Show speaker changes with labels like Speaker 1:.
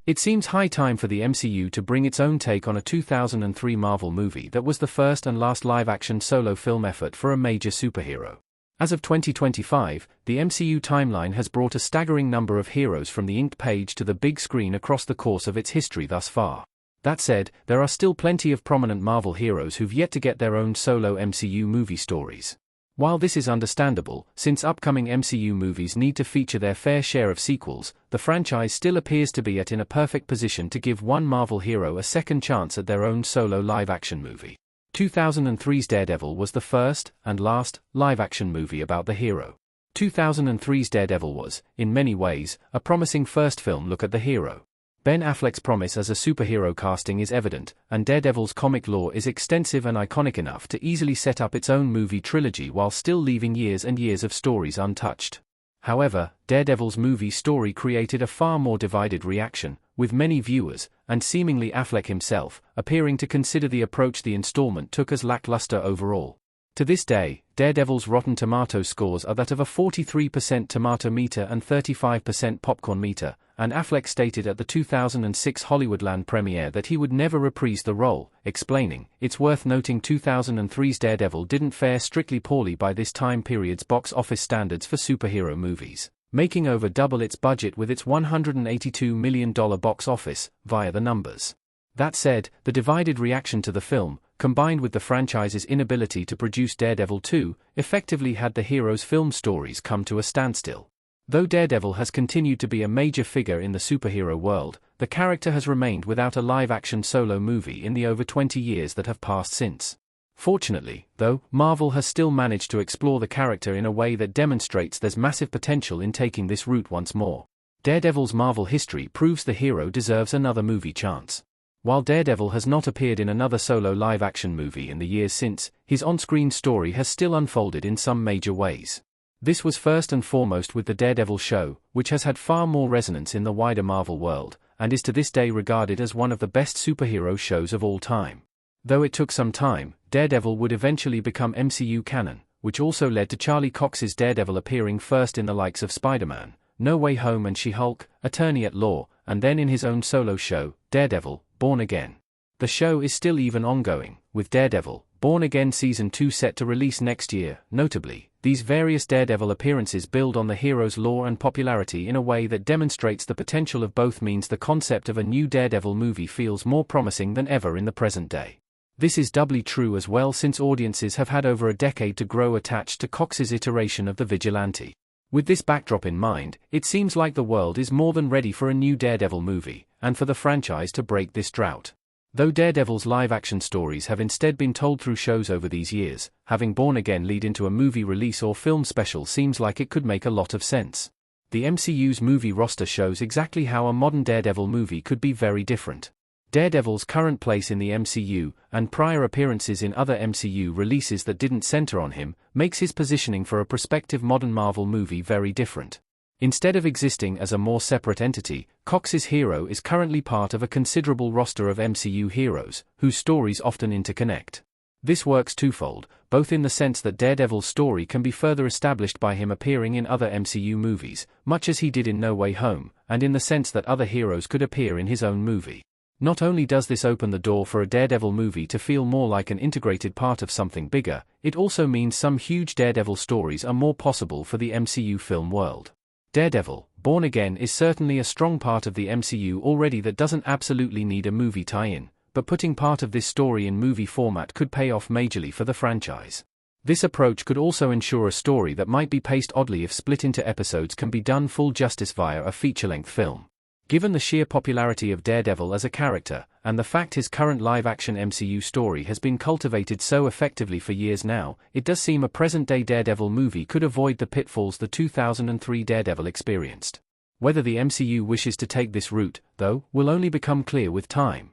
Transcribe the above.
Speaker 1: It seems high time for the MCU to bring its own take on a 2003 Marvel movie that was the first and last live-action solo film effort for a major superhero. As of 2025, the MCU timeline has brought a staggering number of heroes from the inked page to the big screen across the course of its history thus far. That said, there are still plenty of prominent Marvel heroes who've yet to get their own solo MCU movie stories. While this is understandable, since upcoming MCU movies need to feature their fair share of sequels, the franchise still appears to be in a perfect position to give one Marvel hero a second chance at their own solo live-action movie. 2003's Daredevil was the first, and last, live-action movie about the hero. 2003's Daredevil was, in many ways, a promising first film look at the hero. Ben Affleck's promise as a superhero casting is evident, and Daredevil's comic lore is extensive and iconic enough to easily set up its own movie trilogy while still leaving years and years of stories untouched. However, Daredevil's movie story created a far more divided reaction, with many viewers, and seemingly Affleck himself, appearing to consider the approach the installment took as lackluster overall. To this day, Daredevil's Rotten Tomatoes scores are that of a 43% tomato meter and 35% popcorn meter, and Affleck stated at the 2006 Hollywoodland premiere that he would never reprise the role, explaining, "It's worth noting 2003's Daredevil didn't fare strictly poorly by this time period's box office standards for superhero movies, making over double its budget with its $182 million box office, via the numbers." That said, the divided reaction to the film, combined with the franchise's inability to produce Daredevil 2, effectively had the hero's film stories come to a standstill. Though Daredevil has continued to be a major figure in the superhero world, the character has remained without a live-action solo movie in the over 20 years that have passed since. Fortunately, though, Marvel has still managed to explore the character in a way that demonstrates there's massive potential in taking this route once more. Daredevil's Marvel history proves the hero deserves another movie chance. While Daredevil has not appeared in another solo live-action movie in the years since, his on-screen story has still unfolded in some major ways. This was first and foremost with the Daredevil show, which has had far more resonance in the wider Marvel world, and is to this day regarded as one of the best superhero shows of all time. Though it took some time, Daredevil would eventually become MCU canon, which also led to Charlie Cox's Daredevil appearing first in the likes of Spider-Man, No Way Home and She-Hulk, Attorney at Law, and then in his own solo show, Daredevil, Born Again. The show is still even ongoing, with Daredevil, Born Again Season 2 set to release next year. Notably, these various Daredevil appearances build on the hero's lore and popularity in a way that demonstrates the potential of both, means the concept of a new Daredevil movie feels more promising than ever in the present day. This is doubly true as well since audiences have had over a decade to grow attached to Cox's iteration of the Vigilante. With this backdrop in mind, it seems like the world is more than ready for a new Daredevil movie, and for the franchise to break this drought. Though Daredevil's live-action stories have instead been told through shows over these years, having Born Again lead into a movie release or film special seems like it could make a lot of sense. The MCU's movie roster shows exactly how a modern Daredevil movie could be very different. Daredevil's current place in the MCU, and prior appearances in other MCU releases that didn't center on him, makes his positioning for a prospective modern Marvel movie very different. Instead of existing as a more separate entity, Cox's hero is currently part of a considerable roster of MCU heroes, whose stories often interconnect. This works twofold, both in the sense that Daredevil's story can be further established by him appearing in other MCU movies, much as he did in No Way Home, and in the sense that other heroes could appear in his own movie. Not only does this open the door for a Daredevil movie to feel more like an integrated part of something bigger, it also means some huge Daredevil stories are more possible for the MCU film world. Daredevil, Born Again is certainly a strong part of the MCU already that doesn't absolutely need a movie tie-in, but putting part of this story in movie format could pay off majorly for the franchise. This approach could also ensure a story that might be paced oddly if split into episodes can be done full justice via a feature-length film. Given the sheer popularity of Daredevil as a character, and the fact his current live-action MCU story has been cultivated so effectively for years now, it does seem a present-day Daredevil movie could avoid the pitfalls the 2003 Daredevil experienced. Whether the MCU wishes to take this route, though, will only become clear with time.